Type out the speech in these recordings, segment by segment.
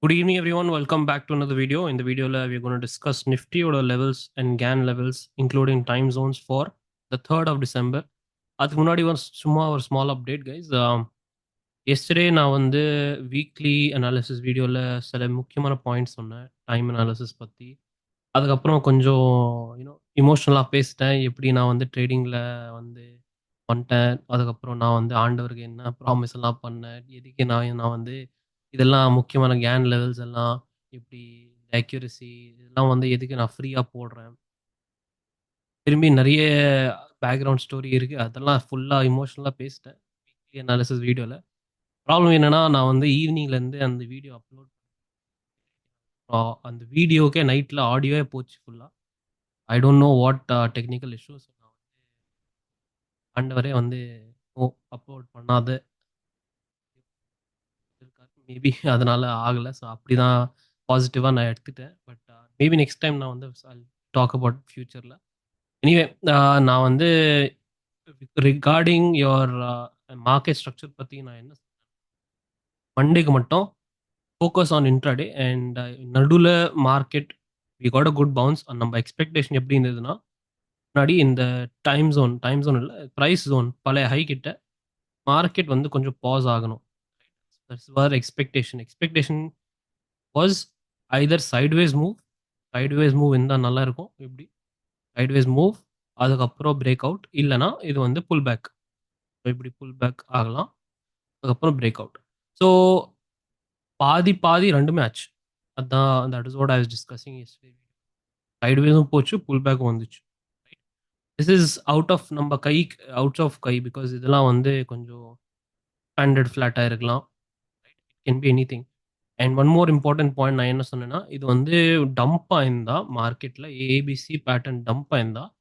Good evening, everyone. Welcome back to another video. In the video, we're going to discuss Nifty order levels and GAN levels, including time zones for the 3rd of December. அதுக்கு முன்னாடி சும்மா ஒரு small update guys. Yesterday நான் வந்து weekly analysis வீடியோவில் சில முக்கியமான points சொன்னேன் டைம் அனாலிசிஸ் பற்றி. அதுக்கப்புறம் கொஞ்சம் இமோஷ்னலாக பேசிட்டேன், எப்படி நான் வந்து ட்ரேடிங்கில் வந்து வந்துட்டேன். அதுக்கப்புறம் நான் வந்து ஆண்டவருக்கு என்ன ப்ராமிஸ் எல்லாம் பண்ணேன், எதுக்கு நான் வந்து இதெல்லாம் முக்கியமான கேன் லெவல்ஸ் எல்லாம் இப்படி அக்யூரசி இதெல்லாம் வந்து எதுக்கு நான் ஃப்ரீயாக போடுறேன். திரும்பி நிறைய பேக்ரவுண்ட் ஸ்டோரி இருக்குது, அதெல்லாம் ஃபுல்லாக இமோஷனலாக பேசிட்டேன் வீக்லி அனாலிசிஸ் வீடியோவில். ப்ராப்ளம் என்னென்னா, நான் வந்து ஈவினிங்லேருந்து அந்த வீடியோ அப்லோட் அந்த வீடியோக்கே நைட்டில் ஆடியோவே போச்சு ஃபுல்லாக. I don't know what technical issues. நான் வந்து ஆண்டவரே வந்து அப்லோட் பண்ணாத இருக்காரு, மேபி அதனால ஆகலை. ஸோ அப்படி தான் பாசிட்டிவாக நான் எடுத்துட்டேன். பட் மேபி நெக்ஸ்ட் டைம் நான் வந்து டாக் அபவுட் ஃப்யூச்சரில். எனிவே, நான் வந்து ரிகார்டிங் யுவர் மார்க்கெட் ஸ்ட்ரக்சர் பற்றி நான் என்ன மண்டேக்கு மட்டும் ஃபோக்கஸ் ஆன் இன்ட்ராடே அண்ட் நடுவில் market we got a good bounce. நம்ம எக்ஸ்பெக்டேஷன் எப்படி இருந்ததுன்னா, முன்னாடி இந்த டைம் ஜோன் இல்லை, ப்ரைஸ் ஜோன் பழைய ஹை கிட்ட மார்க்கெட் வந்து கொஞ்சம் பாஸ் ஆகணும். That's our expectation was either sideways move இருந்தால் நல்லா இருக்கும். இப்படி சைட்வேஸ் மூவ், அதுக்கப்புறம் பிரேக் அவுட், இல்லைனா இது வந்து புல் பேக். இப்படி புல் பேக் ஆகலாம், அதுக்கப்புறம் பிரேக் அவுட். ஸோ பாதி பாதி ரெண்டுமே ஆச்சு. அதான் that is what I was discussing yesterday. சைட்வேஸும் போச்சு, புல் பேக்கும் வந்துச்சு. திஸ் இஸ் அவுட் ஆஃப் கை பிகாஸ் இதெல்லாம் வந்து கொஞ்சம் ஸ்டாண்டர்ட் ஃப்ளாட்டாக இருக்கலாம். It can be anything. And one more important point நான் என்ன சொன்னேன்னா, இது வந்து டம்பாக இருந்தால் மார்க்கெட்டில் ஏபிசி பேட்டர்ன் டம்பாக இருந்தால்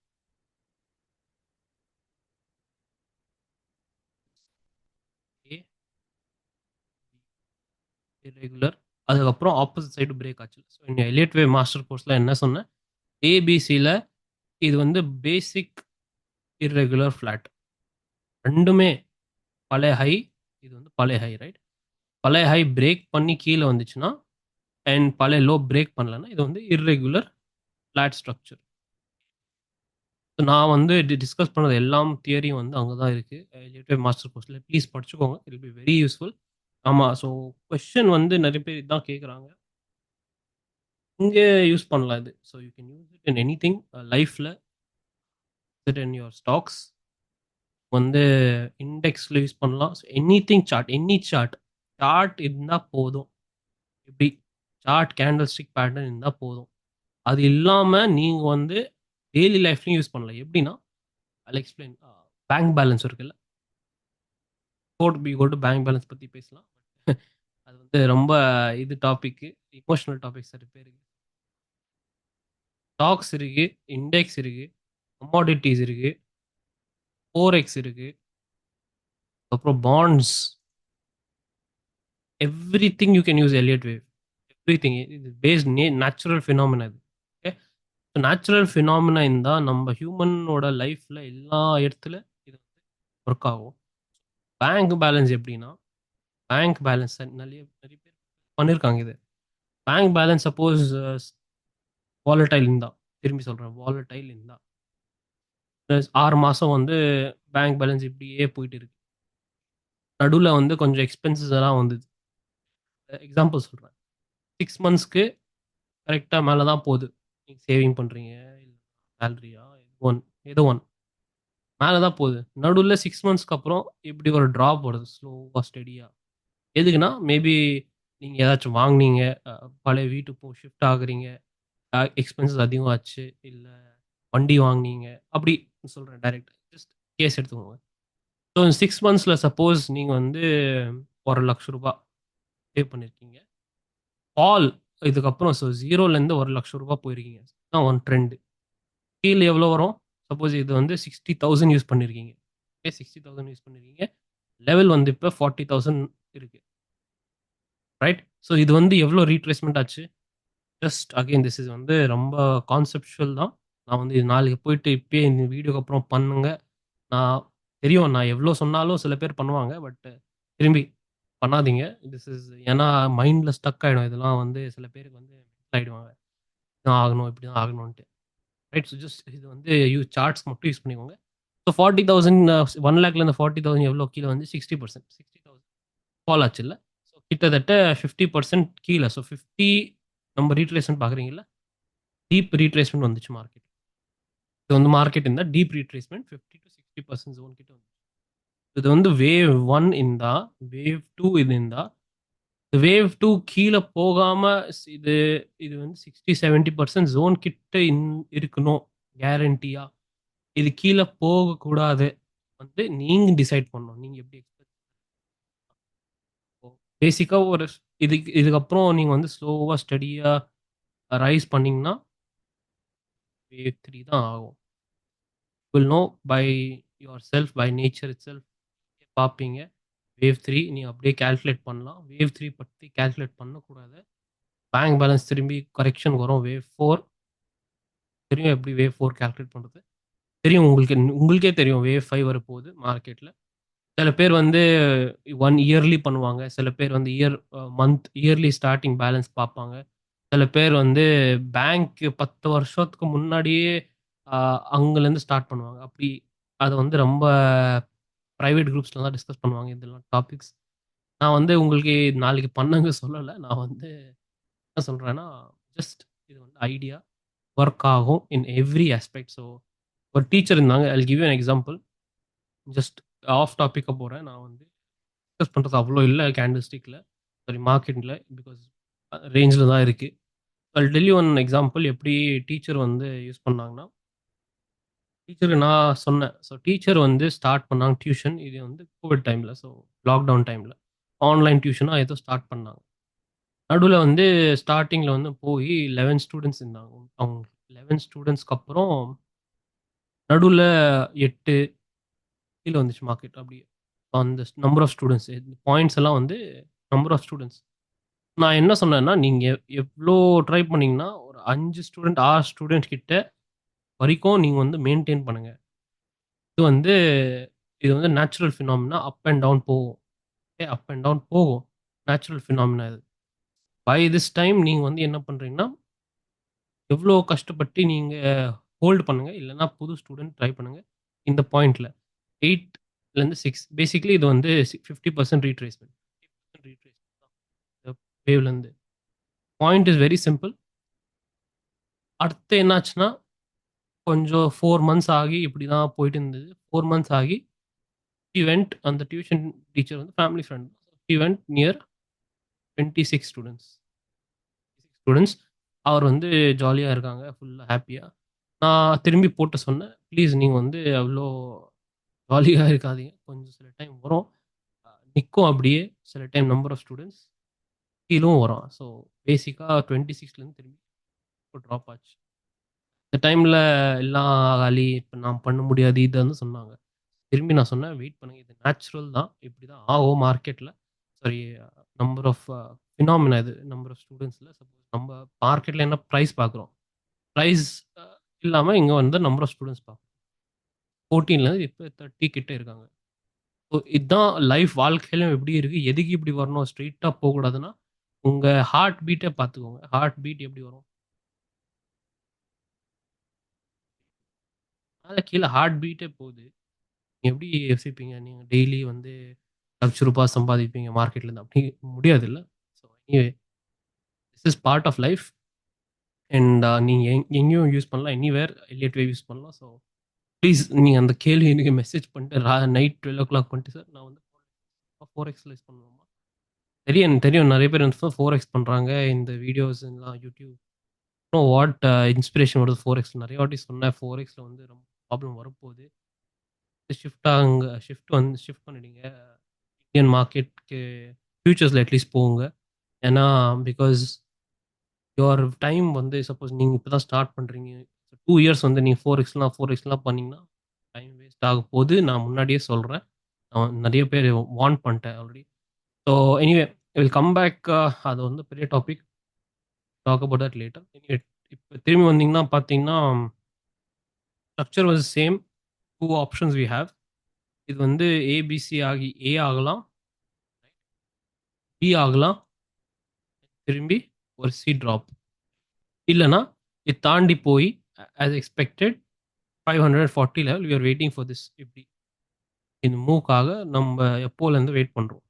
இரெகுலர், அதுக்கப்புறம் ஆப்போசிட் சைடு பிரேக் ஆச்சு. ஸோ இந்த எலியட் வே மாஸ்டர் கோர்ஸில் என்ன சொன்னேன், ஏபிசியில் இது வந்து பேசிக் இர்ரெகுலர் ஃப்ளாட், ரெண்டுமே பழைய ஹை. இது வந்து பழைய ஹை, ரைட்? பழைய ஹை பிரேக் பண்ணி கீழே வந்துச்சுன்னா அண்ட் பழைய லோ பிரேக் பண்ணலன்னா இது வந்து இர்ரெகுலர் ஃப்ளாட் ஸ்ட்ரக்சர். ஸோ நான் வந்து டிஸ்கஸ் பண்ணது எல்லாம் தியரியும் வந்து அங்கே தான் இருக்குது எலியட் வே மாஸ்டர் கோர்ஸில். ப்ளீஸ் படிச்சுக்கோங்க, it will be very useful. ஆமாம், ஸோ கொஸ்டின் வந்து நிறைய பேர் இதுதான் கேட்குறாங்க, இங்கே யூஸ் பண்ணலாம் இது. So you can use it in anything லைஃப்பில், இட் இன் யுவர் ஸ்டாக்ஸ், வந்து இண்டெக்ஸில் யூஸ் பண்ணலாம். So anything chart, chart இருந்தால் போதும். இப்படி சார்ட் கேண்டில் ஸ்டிக் பேட்டர்ன் இருந்தால் போதும். அது இல்லாமல் நீங்கள் வந்து டெய்லி லைஃப்லையும் யூஸ் பண்ணலாம். எப்படின்னா, ஐ எக்ஸ்பிளைன். பேங்க் பேலன்ஸ் இருக்குல்ல, பேங்க் பேலன்ஸ் பற்றி பேசலாம். அது வந்து ரொம்ப இது டாபிக்கு, இமோஷனல் டாபிக் சரி பேருக்கு. ஸ்டாக்ஸ் இருக்கு, இண்டெக்ஸ் இருக்கு, கமாடிட்டிஸ் இருக்கு, ஃபோரெக்ஸ் இருக்கு, அப்புறம் bonds, everything you can use Elliott wave. Everything இது பேஸ்ட் நேச்சுரல் ஃபினாமினா இது. ஓகே, ஸோ நேச்சுரல் ஃபினாமினா இருந்தால் நம்ம ஹியூமனோட லைஃப்பில் எல்லா இடத்துல இது வந்து ஒர்க் ஆகும். பேங்க் பேலன்ஸ் எப்படின்னா, பேங்க் பேலன்ஸ் நிறைய நிறைய பேர் பண்ணியிருக்காங்க இது. பேங்க் பேலன்ஸ் சப்போஸ் வாலடைல் இருந்தா, திரும்பி சொல்கிறேன், வாலடைல் இருந்தா 6 மாதம் வந்து பேங்க் பேலன்ஸ் இப்படியே போயிட்டு இருக்கு, நடுவில் வந்து கொஞ்சம் எக்ஸ்பென்சஸ் எல்லாம் வந்தது. எக்ஸாம்பிள் சொல்கிறேன், 6 மந்த்ஸ்க்கு கரெக்டாக மேலே தான் போகுது. நீங்கள் சேவிங் பண்ணுறீங்க, இல்லை சேலரியா, ஏதோ ஒன் மேலே தான் போகுது. நடுவில் 6 மந்த்ஸ்க்கு அப்புறம் இப்படி ஒரு ட்ராப் வருது, ஸ்லோவாக ஸ்டெடியாக. எதுக்குன்னா, மேபி நீங்கள் ஏதாச்சும் வாங்குனீங்க, பழைய வீட்டுக்கு ஷிஃப்ட் ஆகுறீங்க, எக்ஸ்பென்சஸ் அதிகம் ஆச்சு, இல்லை வண்டி வாங்குனீங்க, அப்படி சொல்கிறேன் டைரக்ட். ஜஸ்ட் கேஸ் எடுத்துக்கோங்க. ஸோ 6 மந்த்ஸில் சப்போஸ் நீங்கள் வந்து 1,00,000 பே பண்ணியிருக்கீங்க, ஃபால் இதுக்கப்புறம் ஸோ 0லேருந்து 1,00,000 போயிருக்கீங்க, தான் ஒன் ட்ரெண்டு. கீழே எவ்வளோ வரும்? சப்போஸ் இது வந்து 60,000 யூஸ் பண்ணியிருக்கீங்க, ஓகே, 60,000 யூஸ் பண்ணியிருக்கீங்க, லெவல் வந்து இப்போ 40,000 இருக்கு, ரைட்? ஸோ இது வந்து எவ்வளோ ரீட்ரேஸ்மெண்ட் ஆச்சு? ஜஸ்ட் அகைன் திஸ் இஸ் வந்து ரொம்ப கான்செப்ஷுவல் தான். நான் வந்து இது நாளைக்கு போயிட்டு இப்பயே இந்த வீடியோக்கு அப்புறம் பண்ணுங்க. நான் தெரியும், நான் எவ்வளோ சொன்னாலும் சில பேர் பண்ணுவாங்க, பட் திரும்பி பண்ணாதீங்க. திஸ் இஸ் ஏன்னா மைண்ட்ல ஸ்டக் ஆயிடும். இதெல்லாம் வந்து சில பேருக்கு வந்து ஆயிடுவாங்க. இதான் ஆகணும், இப்படிதான் ஆகணும்ன்ட்டு. ரைட். ஸோ ஜஸ்ட் இது வந்து சார்ட்ஸ் மட்டும் யூஸ் பண்ணிக்கோங்க. ஸோ 40,000 1 லேக்லேருந்து 40,000 எவ்வளோ கீழ வந்து 60%. 60,000 ஃபால் ஆச்சுல்ல. ஸோ கிட்டத்தட்ட 50% கீழ. ஸோ 50 நம்ம ரீட்ரேஸ்மென்ட் பார்க்குறீங்கல்ல, டீப் ரீட்ரேஸ்மென்ட் வந்துச்சு மார்க்கெட். இது வந்து மார்க்கெட் இருந்தா டீப் ரீட்ரேஸ்மென்ட் 50-60% ஜோன் கிட்ட வந்து. இது வந்து வேவ் 1 இருந்தா, வேவ் 2 இது இருந்தா, வேவ் 2 கீழ போகாம இது இது வந்து 60-70% ஜோன் கிட்ட இருக்கணும் கேரண்டியா. இது கீழ போகக்கூடாது வந்து நீங்க டிசைட் பண்ணணும். நீங்க எப்படி எக்ஸ்பெக்ட் பேசிக்கா ஒரு இதுக்கப்புறம் நீங்க வந்து ஸ்லோவா, ஸ்டடியா ரைஸ் பண்ணீங்கன்னா, வேவ் 3 தான் ஆகும். Will know by yourself, by nature itself பார்ப்பீங்க. வேவ் 3 நீங்க அப்படியே கால்குலேட் பண்ணலாம். வேவ் 3 பத்தி கால்குலேட் பண்ணக்கூடாது. பேங்க் பேலன்ஸ் திரும்பி கரெக்ஷன் வரும். வேவ் 4 தெரியும் எப்படி வேவ் 4 கால்குலேட் பண்றது. தெரியும் உங்களுக்கே தெரியும் வேவ் 5 வரப்போகுது மார்க்கெட்ல. சில பேர் வந்து 1 இயர்லி பண்ணுவாங்க. சில பேர் வந்து இயர்லி ஸ்டார்ட்டிங் பேலன்ஸ் பார்ப்பாங்க. சில பேர் வந்து பேங்க் 10 வருஷத்துக்கு முன்னாடியே அ அங்கலேருந்து ஸ்டார்ட் பண்ணுவாங்க. அப்படி அத வந்து ரொம்ப பிரைவேட் குரூப்ஸ்ல தான் டிஸ்கஸ் பண்ணுவாங்க இதெல்லாம் டாபிக்ஸ். நான் வந்து உங்களுக்கு நாளைக்கு பண்ணுங்க சொல்லல. நான் வந்து என்ன சொல்றேன்னா, ஜஸ்ட் இது வந்து ஐடியா வொர்க் ஆகும் இன் எவ்ரி ஆஸ்பெக்ட். ஸோ ஒரு டீச்சர் இருந்தாங்க. I will give you an example. Just off டாபிக்கா போறேன். நான் வந்து டிஸ்கஸ் பண்றது அவ்ளோ இல்ல கேண்டில் ஸ்டிக்ல. சாரி மார்க்கெட்ல. பிகாஸ் ரேஞ்ச்ல தான் இருக்கு. I will tell you one example எப்படி டீச்சர் வந்து யூஸ் பண்ணாங்கன்னா, டீச்சருக்கு நான் சொன்னேன். ஸோ டீச்சர் வந்து ஸ்டார்ட் பண்ணாங்க டியூஷன். இது வந்து கோவிட் டைம்ல. ஸோ லாக்டவுன் டைம்ல. ஆன்லைன் டியூஷனா ஏதோ ஸ்டார்ட் பண்ணாங்க. நடுவுல வந்து ஸ்டார்ட்டிங்ல வந்து போயி 11 ஸ்டூடண்ட்ஸ் இருந்தாங்க. அவங்க 11 ஸ்டூடண்ட்ஸ்க்கு அப்புறம் நடுவுல 8 கீழ வந்துச்சு மார்க்கெட் அப்படியே. அந்த நம்பர் ஆஃப் ஸ்டூடண்ட்ஸ் பாயிண்ட்ஸ் எல்லாம் வந்து நம்பர் ஆஃப் ஸ்டூடண்ட்ஸ். நான் என்ன சொன்னேன்னா, நீங்க எவ்ளோ ட்ரை பண்ணீங்கன்னா, ஒரு 5 ஸ்டூடண்ட், 6 ஸ்டூடண்ட் கிட்ட வரைக்கும் நீங்க வந்து மெயின்டெயின் பண்ணுங்க. இது வந்து இது வந்து natural phenomena up and down போகும். ஓகே. அப் அண்ட் டவுன் போகும். நேச்சுரல் பினாமினா இது. பை திஸ் டைம் நீங்க வந்து என்ன பண்றீங்கன்னா, எவ்ளோ கஷ்டப்பட்டு நீங்க ஹோல்ட் பண்ணுங்க. இல்லன்னா புது ஸ்டூடண்ட் ட்ரை பண்ணுங்க. இந்த பாயிண்ட்ல 8லேருந்து 6 பேசிக்கலி இது வந்து 50% ரீட்ரேஸ்மென்ட். 50% ரீட்ரேஸ்மென்ட் தான். இந்த வேவ்லேருந்து. Point is very simple. அடுத்து என்னாச்சுன்னா, கொஞ்சம் 4 மந்த்ஸ் ஆகி இப்படி தான் போயிட்டு இருந்தது. 4 மந்த்ஸ் ஆகி ஷி வென்ட் அந்த டியூஷன் டீச்சர் வந்து family friend. She went near 26 students. Students. அவர் வந்து ஜாலியா இருக்காங்க. ஃபுல்லா ஹேப்பியா. நான் திரும்பி போட்டு சொன்னேன். ப்ளீஸ் நீங்க வந்து அவ்ளோ ஜாலியா இருக்காதீங்க. கொஞ்சம் சில டைம் வரும். நிக்கும் அப்படியே. சில டைம் நம்பர் ஆஃப் ஸ்டூடண்ட்ஸ் கீழும் வரும். ஸோ பேசிக்கா 26லேருந்து திரும்பி ட்ராப் ஆச்சு. இந்த டைம்ல எல்லாம் காலி. இப்ப நான் பண்ண முடியாது இதுன்னு சொன்னாங்க. திரும்பி நான் சொன்னேன், வெயிட் பண்ணுங்க. இது நேச்சுரல் தான். இப்படிதான் ஆகும் மார்க்கெட்ல. சாரி நம்பர் ஆஃப் பினாமினா இது. நம்பர் ஆஃப் ஸ்டூடண்ட்ஸ்ல சப்போஸ் நம்ம மார்க்கெட்ல என்ன பிரைஸ் பார்க்குறோம். பிரைஸ் அ இல்லாம இங்க வந்து நம்பர் ஆஃப் ஸ்டூடண்ட்ஸ் பார்க்குறோம். 14லேருந்து இப்ப 30 கிட்ட இருக்காங்க. ஸோ இதான் லைஃப் வாழ்க்கையிலும் எப்படி இருக்கு? எதுக்கு இப்படி வரணும்? ஸ்ட்ரெய்ட்டா போகக்கூடாதுன்னா, உங்க ஹார்ட் பீட்டே பார்த்துக்கோங்க. ஹார்ட் பீட் எப்படி வரும்? மேல கீழ ஹார்ட் பீட்டே போகுது. நீங்க எப்படி யோசிப்பீங்க? நீங்க டெய்லி வந்து ரூ. 1,00,000 சம்பாதிப்பீங்க மார்க்கெட்லேருந்து. அப்படி முடியாதுல்ல. So anyway this is part of life. And நீங்க எங்கேயும் யூஸ் பண்ணலாம். எனிவேர் எலியட் வேவ் யூஸ் பண்ணலாம். ஸோ ப்ளீஸ் நீங்க அந்த கேள்வி எனக்கு மெசேஜ் பண்ணிட்டு நைட் 12:00 பண்ணிட்டு சார் நான் வந்து 4எக்ஸ்ல யூஸ் பண்ணணுமா? தெரியும் தெரியும். நெறைய பேர் வந்து 4எக்ஸ் பண்றாங்க. இந்த வீடியோஸ் எல்லாம் யூடியூப் வாட் இன்ஸ்பிரேஷன் வருது 4எக்ஸ் நெறைய வாட்டி சொன்னேன். 4எக்ஸ்ல வந்து ரொம்ப ப்ராப்ளம் வரப்போகுது. ஷிஃப்ட் பண்ணிடுங்க. இந்தியன் மார்க்கெட்க்கு ஃபியூச்சர்ஸ்ல அட்லீஸ்ட் போங்க. ஏன்னா பிகாஸ் யுவர் டைம் வந்து சப்போஸ் நீங்க இப்ப தான் ஸ்டார்ட் பண்றீங்க. 2 இயர்ஸ் வந்து நீங்க 4எக்ஸ்லாம் பண்ணீங்கன்னா, டைம் வேஸ்ட் ஆக போது. நான் முன்னாடியே சொல்றேன். நெறைய பேர் வார்ன் பண்ணிட்டேன் already. So anyway I will come back. அது வந்து பெரிய topic. Talk about that later. Anyway இப்ப திரும்பி வந்தீங்கன்னா பார்த்தீங்கன்னா, structure was same. 2 options we have. இது வந்து ஏபிசி ஆகி ஏ ஆகலாம். பி ஆகலாம், திரும்பி ஒரு சி ட்ராப். இல்லைன்னா இது தாண்டி போய் as expected 540 level we are waiting for this. இப்படி இந்த மூவ்க்காக நம்ம எப்போலேருந்து வெயிட் பண்ணுறோம்.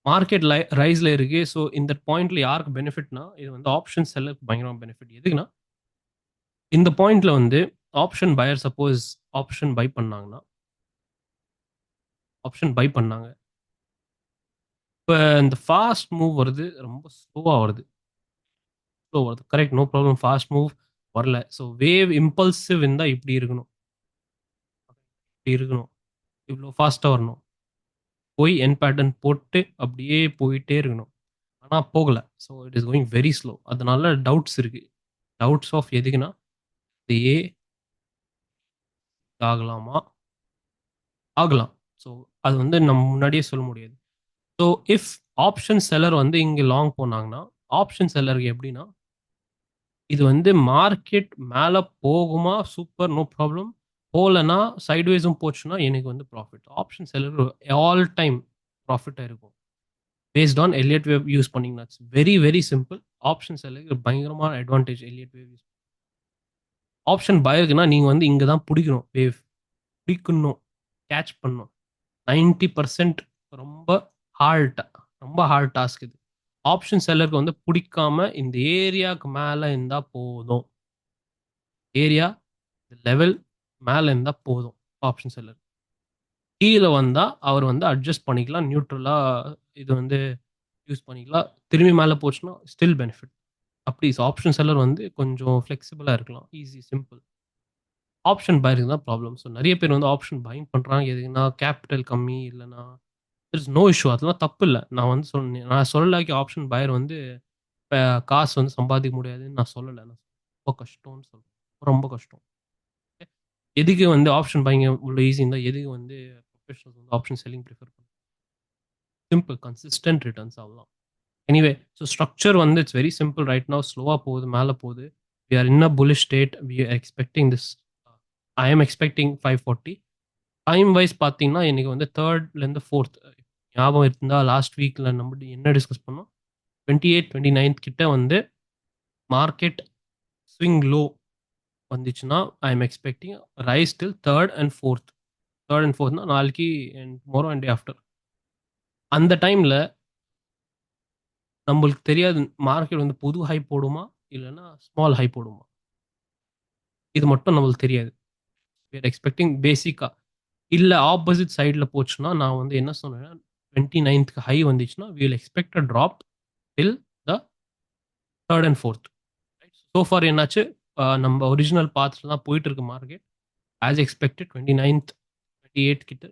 மார்க்கெட் ரைஸ்ல இருக்கு. ஸோ இந்த பாயிண்ட்ல யாருக்கு பெனிஃபிட்னா, இது வந்து ஆப்ஷன் செல்லருக்கு பயங்கரமா பெனிஃபிட். எதுக்குன்னா, இந்த பாயிண்ட்ல வந்து option pier suppose option by பண்ணாங்கன்னா, ஆப்ஷன் பை பண்ணாங்க. இப்ப இந்த ஃபாஸ்ட் மூவ் வருது, ரொம்ப ஸ்லோவா வருது. ஸ்லோ வருது. Correct, no problem. Fast move வரல. ஸோ வேவ் இம்பல்சிவ் இருந்தா இப்படி இருக்கணும். இப்படி இருக்கணும். இவ்வளோ ஃபாஸ்ட்டா வரணும். போய் என் பேட்டர்ன் போட்டு அப்படியே போயிட்டே இருக்கணும். ஆனா போகல. So it is going very slow. அதனால டவுட்ஸ் இருக்கு. டவுட்ஸ் ஆஃப் எதுக்குன்னா, இது ஏ ஆகலாமா? ஆகலாம். ஸோ அது வந்து நம்ம முன்னாடியே சொல்ல முடியாது. ஸோ இஃப் ஆப்ஷன் செல்லர் வந்து இங்க லாங் போனாங்கன்னா, ஆப்ஷன் செல்லருக்கு எப்படின்னா, இது வந்து மார்க்கெட் மேல போகுமா? Super, no problem. போலன்னா சைட்வேஸும் போச்சுன்னா எனக்கு வந்து profit. Option seller all time ப்ராஃபிட்டா இருக்கும். Based on Elliott wave use பண்ணீங்கன்னா, it's very very simple. Option செல்லருக்கு பயங்கரமான advantage Elliott wave use. Option பையர்க்குன்னா நீங்க வந்து இங்க தான் புடிக்கணும் வேவ். பிடிக்கணும். கேட்ச் பண்ணணும். 90% ரொம்ப ஹார்ட் ரொம்ப ஹார்ட் டாஸ்க் இது. ஆப்ஷன் செல்லருக்கு வந்து பிடிக்காம இந்த ஏரியாக்கு மேல இருந்தா போதும். ஏரியா லெவல் மேல இருந்தா போதும் ஆப்ஷன் செல்லர். கீழ வந்தா அவர் வந்து அட்ஜஸ்ட் பண்ணிக்கலாம். நியூட்ரலா இது வந்து யூஸ் பண்ணிக்கலாம். திரும்பி மேல போச்சுன்னா ஸ்டில் பெனிஃபிட். அப்படி ஆப்ஷன் செல்லர் வந்து கொஞ்சம் ஃப்ளெக்சிபிளா இருக்கலாம். Easy, simple. ஆப்ஷன் பையருக்கு தான் ப்ராப்ளம். ஸோ நெறைய பேர் வந்து ஆப்ஷன் பையிங் பண்றாங்க. எதுக்குன்னா கேப்பிட்டல் கம்மி இல்லன்னா தேர் இஸ் நோ இஷ்யூ. அதெல்லாம் தப்பு இல்ல. நான் வந்து சொன்னேன். நான் சொல்லலைக்கு ஆப்ஷன் பையர் வந்து இப்ப காசு வந்து சம்பாதிக்க முடியாதுன்னு நான் சொல்லல. நான் ரொம்ப கஷ்டம்னு சொல்றேன். ரொம்ப கஷ்டம். எதுக்கு வந்து ஆப்ஷன் பையிங் இவ்வளோ ஈஸி இருந்தா எதுக்கு வந்து ப்ரொஃபஷனல்ஸ் வந்து ஆப்ஷன் செல்லிங் பிரிஃபர் பண்ணுவாங்க? சிம்பிள் கன்சிஸ்டன்ட் ரிட்டர்ன்ஸ் அவ்வளதான். எனிவே ஸோ ஸ்ட்ரக்சர் வந்து it's very simple right now. ஸ்லோவா போகுது, மேல போகுது. We are in a bullish state. We are expecting this. I am expecting 540. Time wise பார்த்தீங்கன்னா, எனக்கு வந்து 3லேருந்து 4த் ஞாபகம் இருந்தா லாஸ்ட் வீக்ல நம்ம என்ன டிஸ்கஸ் பண்ணோம்? 28, 29 கிட்ட வந்து மார்க்கெட் ஸ்விங் லோ வந்துச்சுன்னா, I am expecting rise till 3 and 4த். 3 அண்ட் 4த்னா நாளைக்கு and tomorrow and day after. அந்த டைம்ல நம்மளுக்கு தெரியாது மார்க்கெட் வந்து புது ஹை போடுமா? இல்லன்னா ஸ்மால் ஹை போடுமா? இது மட்டும் நம்மளுக்கு தெரியாது. வி ஆர் எக்ஸ்பெக்டிங் பேசிக்கா. இல்ல ஆப்போசிட் சைட்ல போச்சுன்னா, நான் வந்து என்ன சொன்னேன்னா, 29க்கு ஹை வந்துச்சுன்னா, we will expect a drop till the 3 and 4த். சோ ஃபார் என்னாச்சு, நம்ம ஒரிஜினல் பாத்ல தான் போயிட்டு இருக்கு மார்க்கெட். ஆஸ் எக்ஸ்பெக்டட் 29த், 28 கிட்ட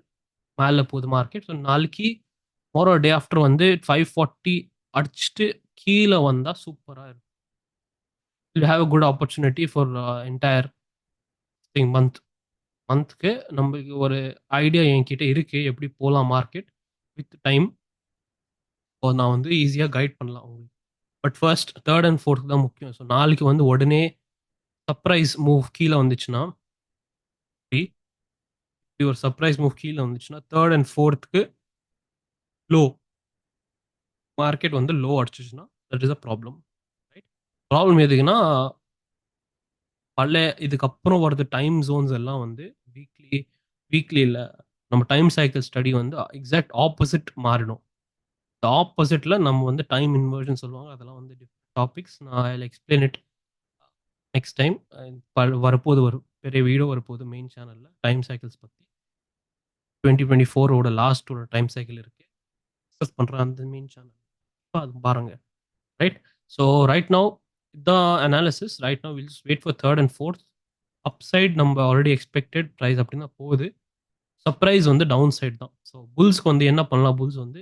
மேல போகுது மார்க்கெட். ஸோ நாளைக்கு டுமாரோ டே ஆஃப்டர் வந்து 540 அடிச்சுட்டு கீழ வந்தா சூப்பரா இருக்கும். Will have a good opportunity for entire month. மந்த்க்கு நம்மளுக்கு ஒரு ஐடியா என்கிட்ட இருக்கு. எப்படி போலாம் மார்க்கெட் வித் டைம். ஸோ நான் வந்து ஈஸியா கைட் பண்ணலாம் உங்களுக்கு. பட் ஃபர்ஸ்ட் 3 அண்ட் 4த் தான் முக்கியம். ஸோ நாளைக்கு வந்து உடனே சர்ப்ரைஸ் மூவ் கீழ வந்துச்சுன்னா, இப்படி இப்படி ஒரு சர்ப்ரைஸ் மூவ் கீழ வந்துச்சுன்னா, 3 அண்ட் 4த்க்கு லோ மார்க்கெட் வந்து லோ அடிச்சுச்சுன்னா, that is a problem. Right. Problem எதுக்குன்னா, இதுக்கப்புறம் வரது டைம் ஜோன்ஸ் எல்லாம் வந்து வீக்லி வீக்லி இல்ல. நம்ம டைம் சைக்கிள் ஸ்டடி வந்து எக்ஸாக்ட் ஆப்போசிட் மாறிடும். இந்த ஆப்போசிட்ல நம்ம வந்து டைம் இன்வர்ஷன் சொல்லுவாங்க. அதெல்லாம் வந்து டிஃபரெண்ட் டாபிக்ஸ். நான் I will explain it next time. வரப்போது ஒரு பெரிய வீடியோ வரப்போகுது மெயின் சேனல்ல டைம் சைக்கிள்ஸ் பத்தி. 2024 ஓட லாஸ்ட்டோட டைம் சைக்கிள் இருக்கு. டிஸ்கஸ் பண்றேன் அந்த மெயின் சேனல். அது பாருங்க. ரைட். ஸோ ரைட் நவ் இதான் analysis. Right now will just wait for 3 and 4த். அப்சைட் நம்ம ஆல்ரெடி எக்ஸ்பெக்டட் பிரைஸ் அப்படின்னு தான் போகுது. சர்ப்ரைஸ் வந்து டவுன் சைட் தான். ஸோ புல்ஸ்க்கு வந்து என்ன பண்ணலாம்? புல்ஸ் வந்து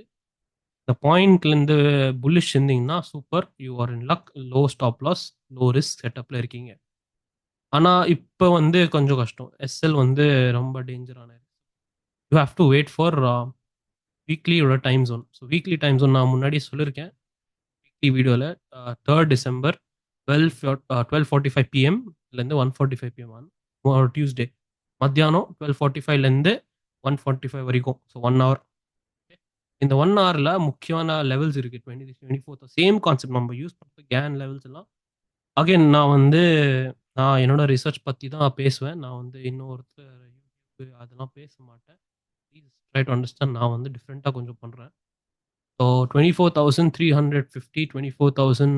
இந்த பாயிண்ட்லேருந்து புல்லிஷ் இருந்தீங்கன்னா super. You are in luck. Low stop loss, low risk செட்டப்ல இருக்கீங்க. ஆனா இப்ப வந்து கொஞ்சம் கஷ்டம். எஸ்எல் வந்து ரொம்ப டேஞ்சரான. You have to wait for வீக்லியோட time zone. So weekly time zone நான் முன்னாடியே சொல்லியிருக்கேன். வீக்லி வீடியோல 3 டிசம்பர் 12:45 பிஎம்லேருந்து 1:45 பிஎம் ஆன் டியூஸ்டே மத்தியானம் 12:45லேருந்து 1:45 வரைக்கும். So 1 hour. இந்த 1 ஹார்ல முக்கியமான லெவல்ஸ் இருக்கு. 20 24 சேம் கான்செப்ட் நம்ம யூஸ் பண்ற கேன் லெவல்ஸ் எல்லாம் அகைன் நான் என்னோட ரிசர்ச் பத்தி தான் பேசுவேன். நான் வந்து இன்னொருத்தர் யூடியூப் அதெல்லாம் பேச மாட்டேன். Please try to understand. நான் வந்து டிஃபரெண்ட்டா கொஞ்சம் பண்றேன். So 24,350, 24,000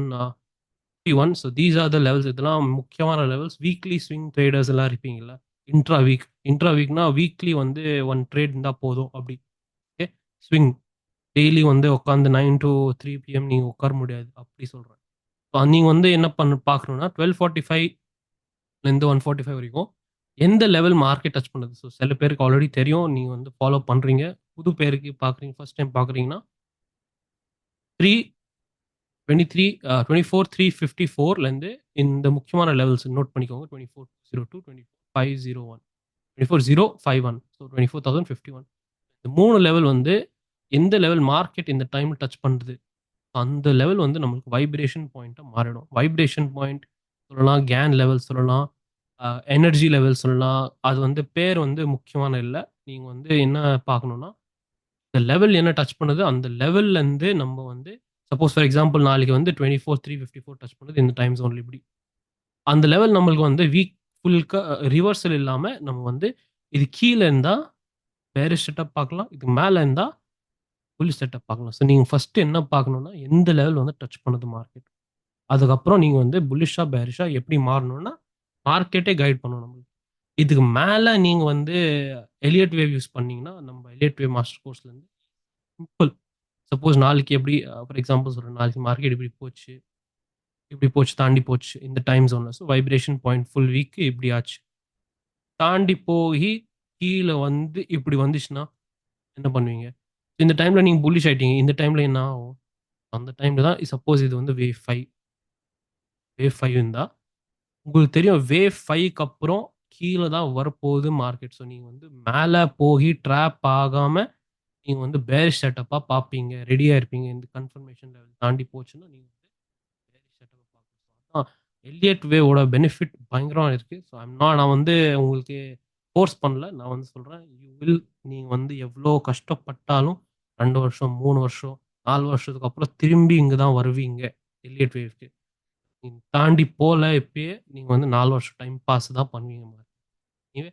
51. So these are the levels. இதெல்லாம் முக்கியமான லெவல்ஸ். வீக்லி ஸ்விங் ட்ரேடர்ஸ் எல்லாம் இருப்பீங்கல்ல. இன்ட்ரா வீக்னா வீக்லி வந்து 1 ட்ரேட் இருந்தா போதும் அப்படி. ஓகே. ஸ்விங் டெய்லி வந்து உட்காந்து 9 டூ 3 பிஎம் நீங்க உட்கார முடியாது. அப்படி சொல்றேன். நீங்க வந்து என்ன பார்க்கணும்னா 12:45லேருந்து 1:45 வரைக்கும் எந்த லெவல் மார்க்கெட் டச் பண்ணுது. ஸோ சில பேருக்கு ஆல்ரெடி தெரியும். நீங்க வந்து ஃபாலோ பண்றீங்க. புது பேருக்கு பார்க்குறீங்க. ஃபர்ஸ்ட் டைம் பார்க்குறீங்கன்னா 3 23 24 354லேருந்து இந்த முக்கியமான லெவல்ஸ் நோட் பண்ணிக்கோங்க. 2402, 24501, 24051. ஸோ 24,051. இந்த 3 லெவல் வந்து எந்த லெவல் மார்க்கெட் இந்த டைம்ல டச் பண்ணுது. அந்த லெவல் வந்து நம்மளுக்கு வைப்ரேஷன் பாயிண்ட்டா மாறிடும். வைப்ரேஷன் பாயிண்ட் சொல்லலாம், கேன் லெவல் சொல்லலாம், எனர்ஜி லெவல் சொல்லலாம். அது வந்து பேர் வந்து முக்கியமான இல்ல. நீங்க வந்து என்ன பார்க்கணும்னா, இந்த லெவல் என்ன டச் பண்ணுது, அந்த லெவல்லேருந்து நம்ம வந்து சப்போஸ் ஃபார் எக்ஸாம்பிள் நாளைக்கு வந்து 24,354 டச் பண்ணுது இந்த டைம் ஜோன்ல இப்படி. அந்த லெவல் நம்மளுக்கு வந்து வீக் ஃபுல்க்கா ரிவர்சல் இல்லாம நம்ம வந்து இது கீழ இருந்தா பேரிஷ் செட்டப் பார்க்கலாம். இது மேல இருந்தா புல்லிஷ் செட்டப் பார்க்கலாம். ஸோ நீங்க ஃபர்ஸ்ட் என்ன பார்க்கணும்னா, எந்த லெவல் வந்து டச் பண்ணுது மார்க்கெட். அதுக்கப்புறம் நீங்க வந்து புல்லிஷா, பேரிஷா எப்படி மாறணும்னா, மார்க்கெட்டே கைட் பண்ணும் நம்மளுக்கு. இதுக்கு மேல நீங்க வந்து எலியட் வேவ் யூஸ் பண்ணீங்கன்னா, நம்ம எலியட் வேவ் மாஸ்டர் கோர்ஸ்லேருந்து சிம்பிள். சப்போஸ் நாளைக்கு எப்படி ஃபார் எக்ஸாம்பிள் சொல்றேன். நாளைக்கு மார்க்கெட் இப்படி போச்சு, இப்படி போச்சு, தாண்டி போச்சு இந்த டைம் ஜோன்ல. So vibration point full week இப்படி ஆச்சு. தாண்டி போயி கீழ வந்து இப்படி வந்துச்சுன்னா என்ன பண்ணுவீங்க? இந்த டைம்ல நீங்க புல்லிஷ் ஆயிட்டீங்க. இந்த டைம்ல என்ன ஆகும்? அந்த டைம்ல தான் சப்போஸ் இது வந்து வேவ் 5 இருந்தா உங்களுக்கு தெரியும் வேவ் 5க்கு அப்புறம் கீழ தான் வரப்போகுது மார்க்கெட். ஸோ நீங்க வந்து மேல போயி ட்ராப் ஆகாம நீங்க வந்து பேரிஷ் செட்டப்பா பார்ப்பீங்க. ரெடியா இருப்பீங்க. இந்த கன்ஃபர்மேஷன் லெவல் தாண்டி போச்சுன்னா, நீங்க வந்து பேரிஷ் செட்டப்ப பார்க்கணும். அதான் எல்லியட் வேவோட பெனிஃபிட் பயங்கரமா இருக்கு. ஸோ நான் வந்து உங்களுக்கு ஃபோர்ஸ் பண்ணல. நான் வந்து சொல்றேன். நீங்க வந்து எவ்ளோ கஷ்டப்பட்டாலும் 2 வருஷம், 3 வருஷம், 4 வருஷத்துக்கு அப்புறம் திரும்பி இங்க தான் வருவீங்க. எல்லியட் வேவ்க்கு. நீங்க தாண்டி போல இப்பயே நீங்க வந்து 4 வருஷம் டைம் பாஸ் தான் பண்ணுவீங்க. எனிவே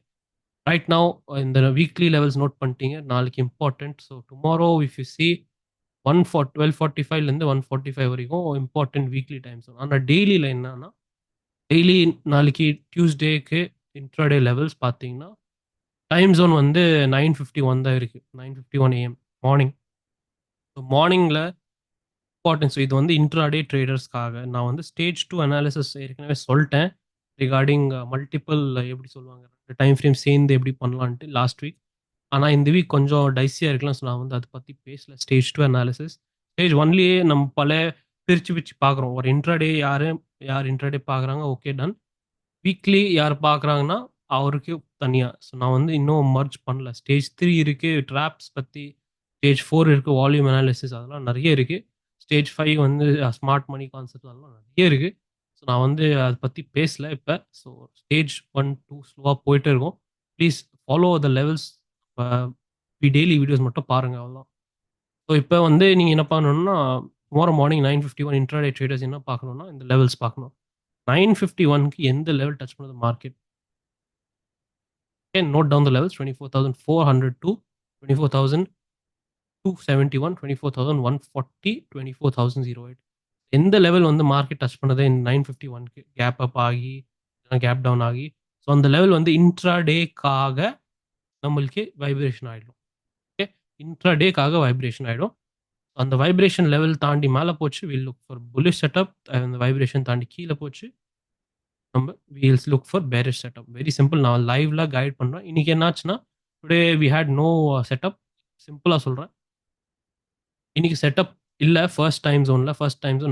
ரைட் நவ் இந்த வீக்லி லெவல்ஸ் நோட் பண்ணிட்டீங்க. நாளைக்கு important. So tomorrow if you see 12:45லேருந்து 1:45 வரைக்கும் இம்பார்ட்டன்ட் வீக்லி டைம் ஜோன். ஆனா டெய்லில என்னன்னா, டெய்லி நாளைக்கு டியூஸ்டேக்கு இன்ட்ராடே லெவல்ஸ் பார்த்தீங்கன்னா, டைம் ஜோன் வந்து 9:51 தான் இருக்கு. 9:51 ஏஎம் மார்னிங். மார்னிங்ல இம்பார்ட்டன்ஸ் இது வந்து இன்ட்ராடே ட்ரேடர்ஸ்க்காக. நான் வந்து ஸ்டேஜ் 2 அனாலிசிஸ் ஏற்கனவே சொல்ட்டேன். ரிகார்டிங் மல்டிபிள் எப்படி சொல்லுவாங்க, 2 டைம் ஃப்ரேம் சேர்ந்து எப்படி பண்ணலான்ட்டு லாஸ்ட் வீக். ஆனா இந்த வீக் கொஞ்சம் டைஸியா இருக்கலாம். ஸோ நான் வந்து அத பத்தி பேசல. Stage 2 analysis. ஸ்டேஜ் 1லயே நம்ம பிரிச்சு பிரிச்சு பார்க்குறோம். ஒரு இன்ட்ராடே யார் இன்ட்ராடே பார்க்குறாங்க, ஓகே டன். வீக்லி யார் பார்க்குறாங்கன்னா, அவருக்கு தனியா. ஸோ நான் வந்து இன்னும் மர்ஜ் பண்ணல. ஸ்டேஜ் 3 இருக்கு. ட்ராப்ஸ் பத்தி. ஸ்டேஜ் 4 இருக்கு. வால்யூம் அனாலிசிஸ் அதெல்லாம் நெறைய இருக்கு. ஸ்டேஜ் 5 வந்து ஸ்மார்ட் மணி கான்செப்ட் அதெல்லாம் நெறைய இருக்கு. ஸோ நான் வந்து அத பத்தி பேசல இப்ப. ஸோ ஸ்டேஜ் 1, 2 ஸ்லோவா போயிட்டே இருக்கும். Please follow the levels. A daily videos மட்டும் பாருங்க அவ்வளோதான். ஸோ இப்ப வந்து நீங்க என்ன பண்ணணும்னா, டுமாரோ மார்னிங் 9:51 இன்ட்ராடே ட்ரேடர்ஸ் என்ன பார்க்கணும்னா, இந்த லெவல்ஸ் பார்க்கணும். 9:51க்கு எந்த லெவல் டச் பண்ணுது market? Can note down the levels 24,400 to 24,271, 24,140, 24,008. எந்த லெவல் வந்து மார்க்கெட் டச் பண்ணுது இந்த 9:51க்கு கேப் அப் ஆகி, கேப் டவுன் ஆகி, ஸோ அந்த லெவல் வந்து இன்ட்ராடேக்காக நம்மளுக்கு வைப்ரேஷன் ஆயிடும். ஓகே. இன்ட்ராடேக்காக வைப்ரேஷன் ஆயிடும். அந்த வைப்ரேஷன் லெவல் தாண்டி மேல போச்சு, will look for bullish setup. அந்த வைப்ரேஷன் தாண்டி கீழ போச்சு, நம்ம we'll look for bearish setup. Very simple. நான் லைவ்ல கைட் பண்றேன். இன்னைக்கு என்னாச்சுன்னா, today we had no setup. சிம்பிளா சொல்றேன். இன்னைக்கு செட்டப் இல்ல. First time zone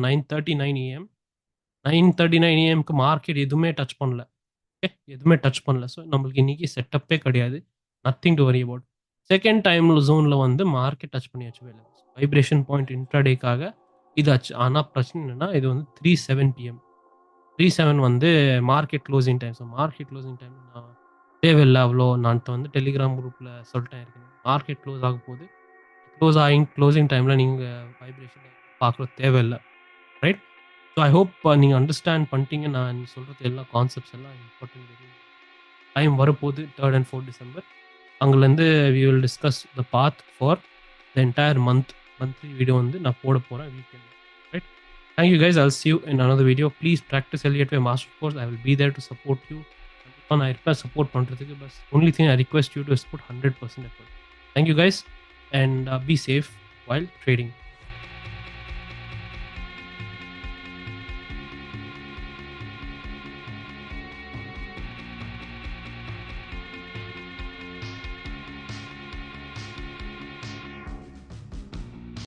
9:39 AM. 9:39 ஏஎம்க்கு மார்க்கெட் எதுவுமே டச் பண்ணல. ஓகே. எதுவுமே டச் பண்ணல. ஸோ நம்மளுக்கு இன்னைக்கு செட்டப்பே கிடையாது. Nothing to worry about. Second time ஜோன்ல வந்து மார்க்கெட் டச் பண்ணியாச்சு. வைப்ரேஷன் பாயிண்ட் இன்ட்ராடேக்காக இதாச்சு. ஆனா பிரச்சனை என்னன்னா, இது வந்து 3:07 பிஎம். 3:07 வந்து market closing time. So market closing time தேவையில்ல அவ்வளோ. நான் வந்து டெலிகிராம் குரூப்ல சொல்லிட்டேன் ஏற்கனவே. மார்க்கெட் க்ளோஸ் ஆக போகுது. க்ளோசிங் டைமில் நீங்கள் வைப்ரேஷன் பார்க்குறது தேவையில்லை, ரைட்? ஸோ ஐ ஹோப் நீங்கள் அண்டர்ஸ்டாண்ட் பண்ணிட்டீங்க. நான் சொல்கிறது எல்லா கான்செப்ட்ஸ் எல்லாம் இம்பார்ட்டன்ட். டைம் வரப்போகுது 3rd and 4th December. அங்கேருந்து we will discuss the path for the entire monthly video வந்து நான் போட போகிறேன் weekend, right? Thank you guys. I'll see you in another video. Please practice Elliott wave master course. I will be there to support you. கண்டிப்பாக நான் இருப்பேன் support பண்ணுறதுக்கு. But only thing I request you to support 100% effort. Thank you guys and be safe while trading.